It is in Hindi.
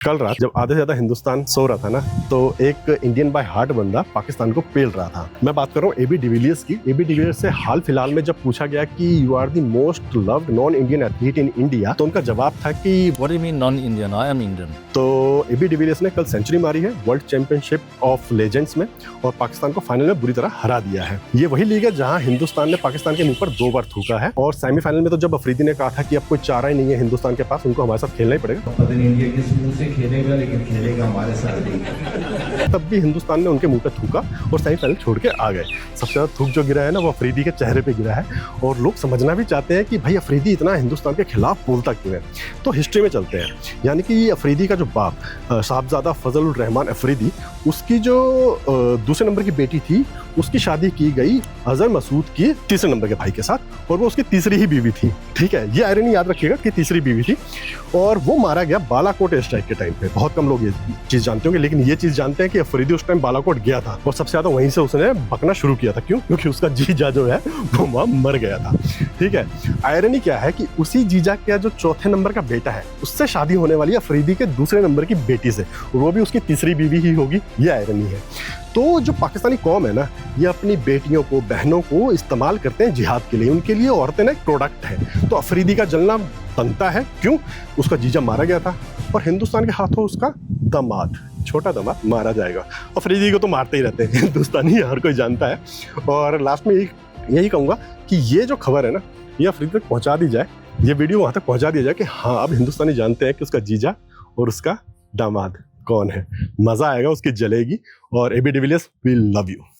कल रात जब आधे से ज्यादा हिंदुस्तान सो रहा था ना, तो एक इंडियन बाय हार्ट बंदा पाकिस्तान को पेल रहा था। मैं बात कर रहा हूँ एबी डिविलियर्स की। एबी डिविलियर्स से हाल फिलहाल में जब पूछा गया कि you are the most loved non Indian athlete in India, तो उनका जवाब था कि What do you mean non-Indian? I am Indian. तो एबी डिविलियर्स ने कल सेंचुरी मारी है वर्ल्ड चैंपियनशिप ऑफ लेजेंड्स में और पाकिस्तान को फाइनल में बुरी तरह हरा दिया है। ये वही लीग है जहां हिंदुस्तान ने पाकिस्तान के मुंह पर 2 बार थूका है और सेमीफाइनल में तो जब अफरीदी ने कहा था कि अब कोई चारा ही नहीं है हिंदुस्तान के पास, उनको हमारे साथ खेलना ही पड़ेगा। पता नहीं इंडिया किस मुंह से खेलेगा, लेकिन खेलेगा हमारे साथ ही। तब भी हिंदुस्तान ने उनके मुंह पे थूका और सेमीफाइनल छोड़ के आ गए। सबसे ज्यादा थूक जो गिरा है ना, वो अफरीदी के चेहरे पे गिरा है और लोग समझना भी चाहते हैं कि भाई अफरीदी इतना हिंदुस्तान के खिलाफ बोलता क्यों है। तो हिस्ट्री में चलते हैं, यानी कि अफरीदी का जो बाप साहबजादा फजल उर रहमान अफरीदी, उसकी जो दूसरे नंबर की बेटी थी, उसकी शादी की गई अजहर मसूद की तीसरे नंबर के भाई के साथ और वो उसकी तीसरी ही बीवी थी। ठीक है, ये आयरनी याद रखिएगा कि तीसरी बीवी थी और वो मारा गया बालाकोट एयर स्ट्राइक के टाइम पे। बहुत कम लोग ये चीज़ जानते होंगे, लेकिन ये चीज़ जानते हैं कि अफरीदी उस टाइम बालाकोट गया था और सबसे ज़्यादा वहीं से उसने बकना शुरू किया था। क्यों? क्योंकि उसका जीजा जो है वो वहाँ मर गया था। ठीक है, आयरनी क्या है कि उसी जीजा का जो चौथे नंबर का बेटा है, उससे शादी होने वाली है अफरीदी के दूसरे नंबर की बेटी से, और वो भी उसकी तीसरी बीवी ही होगी। ये आयरनी है। तो जो पाकिस्तानी कौम है ना, ये अपनी बेटियों को, बहनों को इस्तेमाल करते हैं जिहाद के लिए। उनके लिए औरतें ना एक प्रोडक्ट है। तो अफरीदी का जलना बनता है। क्यों? उसका जीजा मारा गया था और हिंदुस्तान के हाथों उसका दामाद, छोटा दामाद मारा जाएगा। अफरीदी को तो मारते ही रहते हैं हिंदुस्तानी, हर कोई जानता है। और लास्ट में यही कहूँगा कि ये जो खबर है ना, ये अफरीदी तक पहुँचा दी जाए, ये वीडियो वहाँ तक पहुँचा दिया जाए कि हाँ, अब हिंदुस्तानी जानते हैं कि उसका जीजा और उसका दामाद कौन है। मज़ा आएगा, उसकी जलेगी। और AB de Villiers, we love you.